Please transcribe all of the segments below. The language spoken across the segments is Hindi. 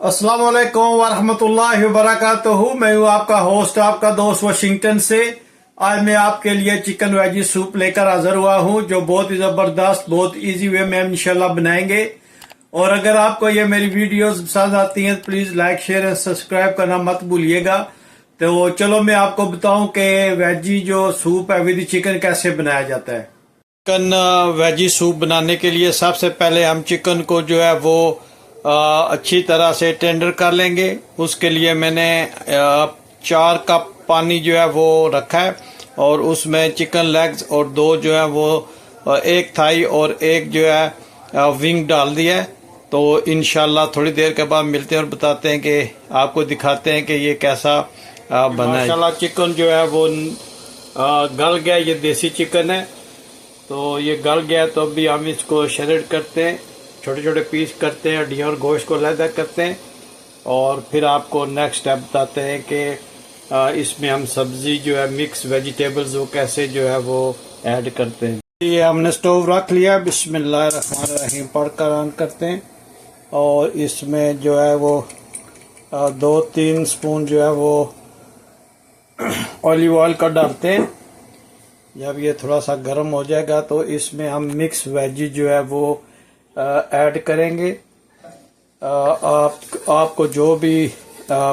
अस्सलाम वालेकुम वरहमतुल्लाहि वबरकातुहू। मैं हूँ आपका होस्ट, आपका दोस्त वाशिंगटन से। आज मैं आपके लिए चिकन वेजी सूप लेकर हाजिर हुआ हूँ, जो बहुत ही जबरदस्त, बहुत इजी वे में हम इंशाल्लाह बनाएंगे। और अगर आपको ये मेरी वीडियोस पसंद आती हैं तो please like share and subscribe करना मत भूलिएगा। तो चलो मैं आपको बताऊं कि वेजी जो सूप है विद चिकन कैसे बनाया जाता है। चिकन वेजी सूप बनाने के लिए सबसे पहले हम चिकन को जो है वो अच्छी तरह से टेंडर कर लेंगे। उसके लिए मैंने 4 कप पानी जो है वो रखा है और उसमें चिकन लेग्स और 2 जो है वो एक थाई और एक जो है विंग डाल दिया है। तो इंशाल्लाह थोड़ी देर के बाद मिलते हैं और बताते हैं कि आपको दिखाते हैं कि ये कैसा बना है। माशाल्लाह चिकन जो है वो गल गया। ये देसी चिकन है तो ये गल गया। तो अभी हम इसको शरेड करते हैं, छोटे छोटे पीस करते हैं, हड्डियों और गोश्त को अलग करते हैं और फिर आपको नेक्स्ट स्टेप बताते हैं कि इसमें हम सब्जी जो है मिक्स वेजिटेबल्स वो कैसे जो है वो ऐड करते हैं। ये हमने स्टोव रख लिया, बिस्मिल्लाहिर्रहमानिर्रहीम पढ़कर ऑन करते हैं और इसमें जो है वो 2-3 स्पून जो है वो ऑलिव ऑयल का डालते हैं। जब ये थोड़ा सा गर्म हो जाएगा तो इसमें हम मिक्स वेजी जो है वो ऐड करेंगे। आपको जो भी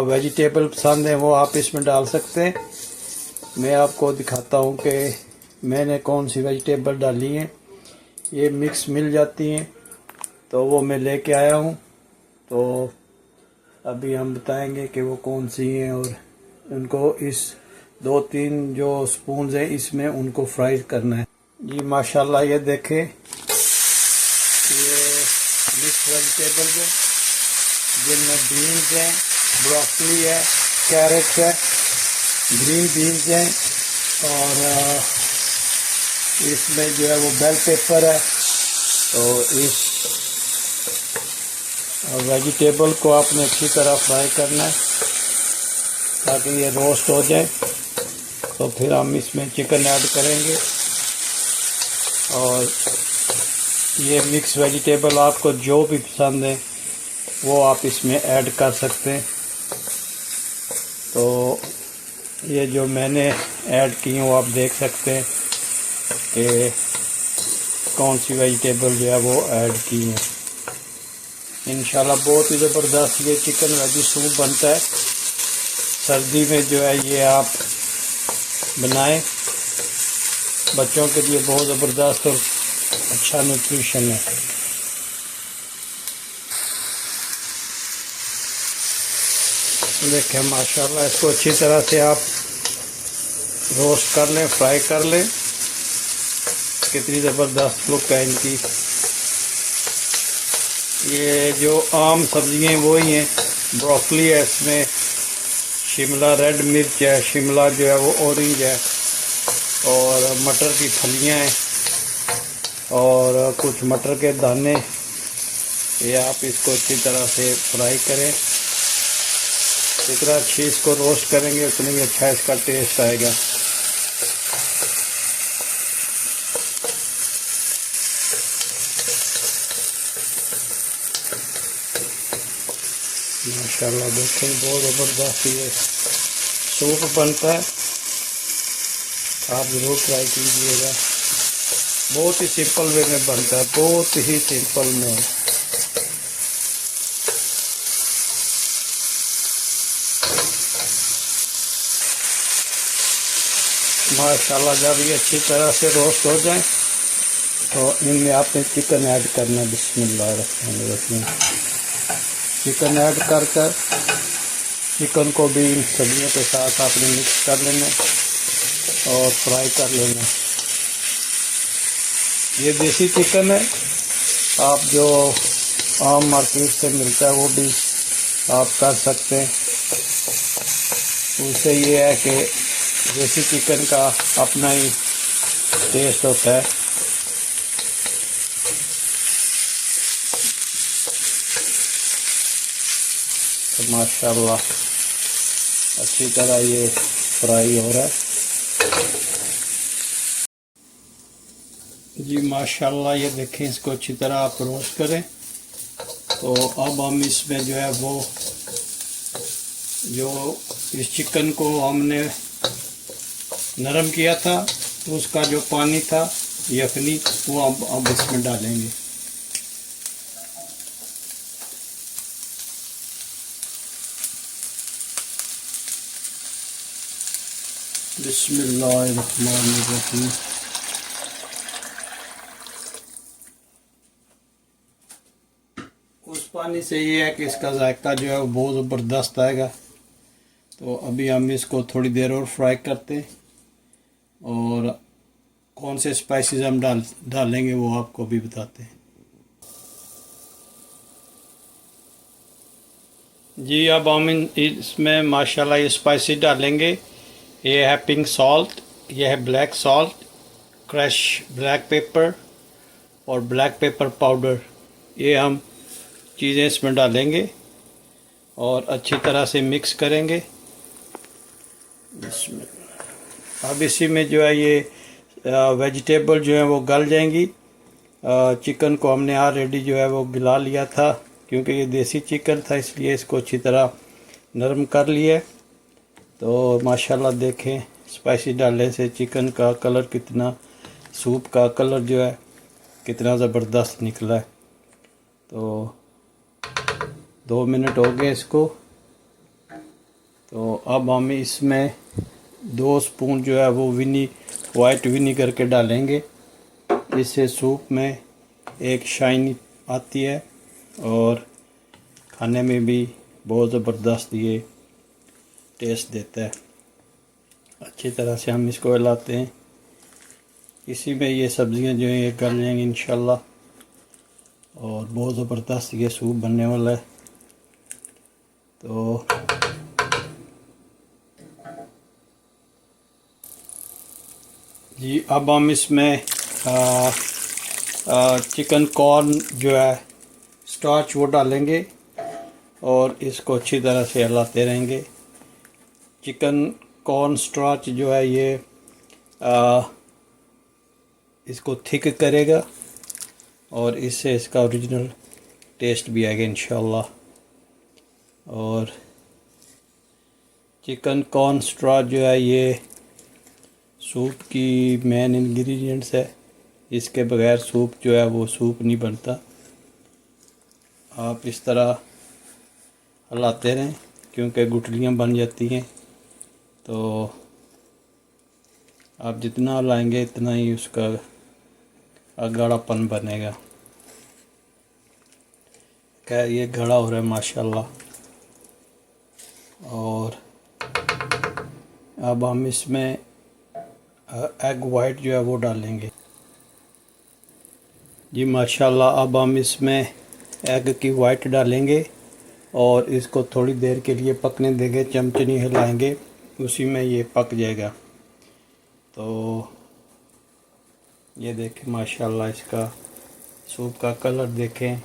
वेजिटेबल पसंद है वो आप इसमें डाल सकते हैं। मैं आपको दिखाता हूँ कि मैंने कौन सी वेजिटेबल डाली है। ये मिक्स मिल जाती हैं तो वो मैं लेके आया हूँ। तो अभी हम बताएंगे कि वो कौन सी हैं और उनको इस 2-3 जो स्पून हैं इसमें उनको फ्राई करना है। जी माशाल्लाह ये देखें, ये मिक्स वेजिटेबल्स हैं जिनमें बीन्स हैं, ब्रोकली है, कैरेट है, ग्रीन बीन्स हैं और इसमें जो है वो बेल पेपर है। तो इस वेजिटेबल को आपने अच्छी तरह फ्राई करना है ताकि ये रोस्ट हो जाए। तो फिर हम इसमें चिकन ऐड करेंगे और ये मिक्स वेजिटेबल आपको जो भी पसंद है वो आप इसमें ऐड कर सकते हैं। तो ये जो मैंने ऐड की हैं वो आप देख सकते हैं कि कौन सी वेजिटेबल जो है वो ऐड की है। इंशाल्लाह बहुत ही ज़बरदस्त ये चिकन वेजी सूप बनता है। सर्दी में जो है ये आप बनाएं, बच्चों के लिए बहुत ज़बरदस्त और अच्छा न्यूट्रिशन है। देखें माशाल्लाह इसको अच्छी तरह से आप रोस्ट कर लें, फ्राई कर लें। कितनी ज़बरदस्त लुक है इनकी। ये जो आम सब्जियां वही हैं, ब्रोकली है इसमें, शिमला रेड मिर्च है, शिमला जो है वो ऑरेंज है और मटर की फलियां हैं और कुछ मटर के दाने। ये आप इसको अच्छी तरह से फ्राई करें। जितना अच्छी इसको रोस्ट करेंगे उतनी ही अच्छा इसका टेस्ट आएगा। माशाल्लाह देखें बहुत ज़बरदस्त ये सूप बनता है। आप ज़रूर ट्राई कीजिएगा। बहुत ही सिंपल वे में बनता है, बहुत ही सिंपल में। माशाल्लाह जब ये अच्छी तरह से रोस्ट हो जाए तो इनमें आपने चिकन ऐड करना है। बिस्मिल्लाहिर्रहमानिर्रहीम चिकन ऐड कर चिकन को भी इन सब्जियों के साथ आपने मिक्स कर लेना और फ्राई कर लेना। ये देसी चिकन है, आप जो आम मार्केट से मिलता है वो भी आप कर सकते हैं। उससे ये है कि देसी चिकन का अपना ही टेस्ट होता है। तो माशाल्लाह अच्छी तरह ये फ्राई हो रहा है। जी माशाल्लाह ये देखें, इसको अच्छी तरह आप रोस्ट करें तो अब हम इसमें जो है वो जो इस चिकन को हमने नरम किया था तो उसका जो पानी था यखनी वो अब इसमें डालेंगे। बिस्मिल्लाहिर्रहमानिर्रहीम। उस पानी से ये है कि इसका जायका जो है वो बहुत ज़बरदस्त आएगा। तो अभी हम इसको थोड़ी देर और फ्राई करते हैं और कौन से स्पाइसेस हम डालेंगे वो आपको भी बताते हैं। जी अब हम इसमें माशाल्लाह ये स्पाइसेस डालेंगे। ये है पिंक सॉल्ट, ये है black salt, crush black pepper और ब्लैक पेपर पाउडर। ये हम चीज़ें इसमें डालेंगे और अच्छी तरह से मिक्स करेंगे। इसमें अब इसी में जो है ये वेजिटेबल जो है वो गल जाएंगी। चिकन को हमने ऑलरेडी जो है वो गला लिया था क्योंकि ये देसी चिकन था, इसलिए इसको अच्छी तरह नरम कर लिया। तो माशाल्लाह देखें स्पाइसी डालने से चिकन का कलर कितना, सूप का कलर जो है कितना ज़बरदस्त निकला है। तो 2 मिनट हो गए इसको। तो अब हम इसमें 2 स्पून जो है वो वाइट विनीगर के डालेंगे। इससे सूप में एक शाइन आती है और खाने में भी बहुत ज़बरदस्त ये टेस्ट देता है। अच्छी तरह से हम इसको हिलाते हैं। इसी में ये सब्ज़ियां जो हैं ये गल जाएंगी इंशाल्लाह और बहुत ज़बरदस्त ये सूप बनने वाला है। तो जी अब हम इसमें चिकन कॉर्न जो है स्टार्च वो डालेंगे और इसको अच्छी तरह से हिलाते रहेंगे। चिकन कॉर्न स्टार्च जो है ये इसको थिक करेगा और इससे इसका ओरिजिनल टेस्ट भी आएगा इंशाल्लाह। और चिकन कॉर्न स्टार्च जो है ये सूप की मेन इंग्रेडिएंट्स है। इसके बगैर सूप जो है वो सूप नहीं बनता। आप इस तरह हिलाते रहें क्योंकि गुठलियाँ बन जाती हैं। तो आप जितना हिलाएंगे इतना ही उसका गाढ़ापन बनेगा। क्या ये गाढ़ा हो रहा है माशाल्लाह। और अब हम इसमें एग वाइट जो है वो डालेंगे। जी माशाल्लाह अब हम इसमें एग की वाइट डालेंगे और इसको थोड़ी देर के लिए पकने देंगे। चमचे नहीं हिलाएंगे, उसी में ये पक जाएगा। तो ये देखें माशाल्लाह इसका सूप का कलर देखें।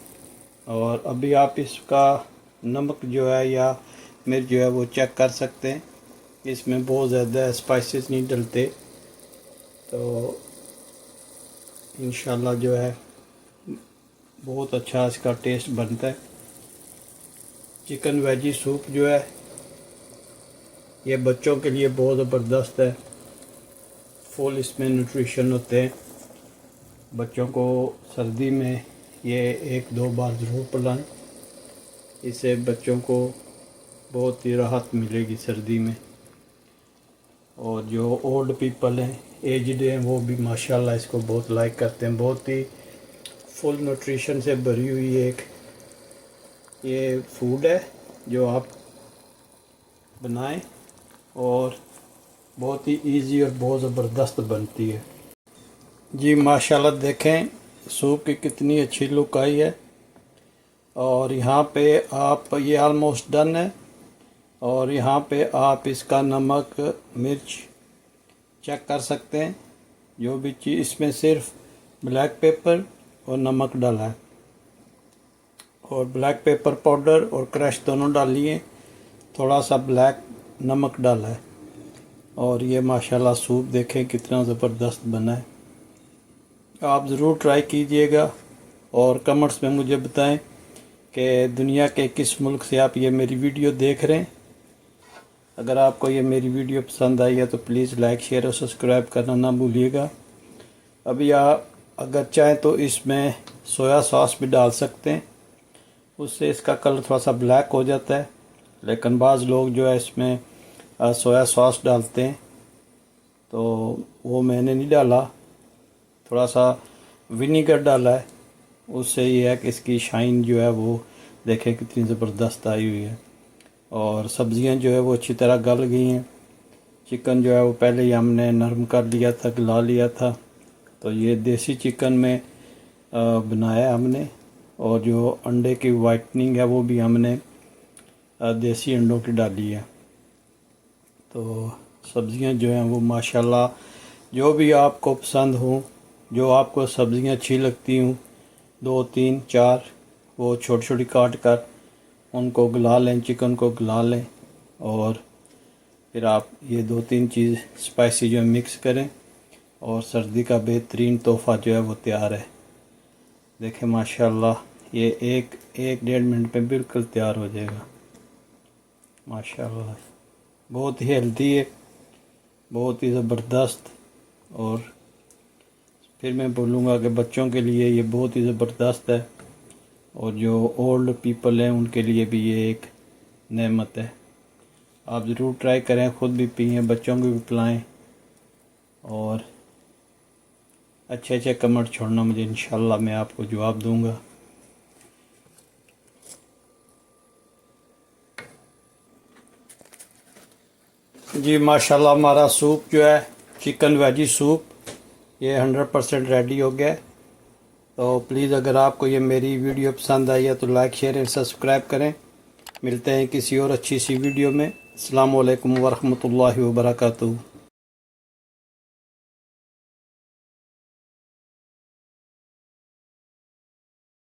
और अभी आप इसका नमक जो है या मिर्च जो है वो चेक कर सकते हैं। इसमें बहुत ज़्यादा स्पाइसेस नहीं डलते। तो इंशाल्लाह जो है बहुत अच्छा इसका टेस्ट बनता है। चिकन वेजी सूप जो है ये बच्चों के लिए बहुत ज़बरदस्त है। फुल इसमें न्यूट्रिशन होते हैं। बच्चों को सर्दी में ये 1-2 बार ज़रूर पिलाएं। इससे बच्चों को बहुत ही राहत मिलेगी सर्दी में। और जो ओल्ड पीपल हैं, एजड हैं, वो भी माशाल्लाह इसको बहुत लाइक करते हैं। बहुत ही फुल न्यूट्रिशन से भरी हुई एक ये फूड है जो आप बनाएं और बहुत ही इजी और बहुत ज़बरदस्त बनती है। जी माशाल्लाह देखें सूप की कितनी अच्छी लुक आई है। और यहाँ पे आप ये ऑलमोस्ट डन है। और यहाँ पे आप इसका नमक मिर्च चेक कर सकते हैं। जो भी चीज़ इसमें सिर्फ ब्लैक पेपर और नमक डाला है और ब्लैक पेपर पाउडर और क्रश दोनों डालिए। थोड़ा सा ब्लैक नमक डाला है। और ये माशाल्लाह सूप देखें कितना ज़बरदस्त बना है। आप ज़रूर ट्राई कीजिएगा और कमेंट्स में मुझे बताएं कि दुनिया के किस मुल्क से आप ये मेरी वीडियो देख रहे हैं। अगर आपको ये मेरी वीडियो पसंद आई है तो प्लीज़ लाइक शेयर और सब्सक्राइब करना ना भूलिएगा। अभी आप अगर चाहें तो इसमें सोया सॉस भी डाल सकते हैं, उससे इसका कलर थोड़ा सा ब्लैक हो जाता है, लेकिन बाज़ लोग जो है इसमें सोया सॉस डालते हैं, तो वो मैंने नहीं डाला। थोड़ा सा विनीगर डाला है, उससे ये है कि इसकी शाइन जो है वो देखें कितनी ज़बरदस्त आई हुई है। और सब्ज़ियां जो है वो अच्छी तरह गल गई हैं। चिकन जो है वो पहले ही हमने नरम कर लिया था, गला लिया था। तो ये देसी चिकन में बनाया हमने। और जो अंडे की वाइटनिंग है वो भी हमने देसी अंडों की डाली है। तो सब्ज़ियां जो हैं वो माशाल्लाह जो भी आपको पसंद हो, जो आपको सब्ज़ियां अच्छी लगती हूँ 2 3 4 वो छोटी छोटी काट कर उनको गला लें, चिकन को गला लें। और फिर आप ये 2 3 चीज़ स्पाइसी जो है मिक्स करें और सर्दी का बेहतरीन तोहफ़ा जो है वो तैयार है। देखें माशाल्लाह ये एक 1-1.5 मिनट में बिल्कुल तैयार हो जाएगा। माशाल्लाह बहुत ही हेल्दी है, बहुत ही ज़बरदस्त। और फिर मैं बोलूँगा कि बच्चों के लिए ये बहुत ही ज़बरदस्त है, और जो ओल्ड पीपल हैं उनके लिए भी ये एक नेमत है। आप ज़रूर ट्राई करें, ख़ुद भी पिएँ, बच्चों को भी पिलाएं। और अच्छे अच्छे कमेंट छोड़ना मुझे, इंशाल्लाह मैं आपको जवाब दूंगा। जी माशाल्लाह हमारा सूप जो है चिकन वेजी सूप ये 100% रेडी हो गया है। तो प्लीज़ अगर आपको ये मेरी वीडियो पसंद आई है तो लाइक शेयर और सब्सक्राइब करें। मिलते हैं किसी और अच्छी सी वीडियो में। अस्सलाम वालेकुम वरहमतुल्लाहि वबरकातुहू।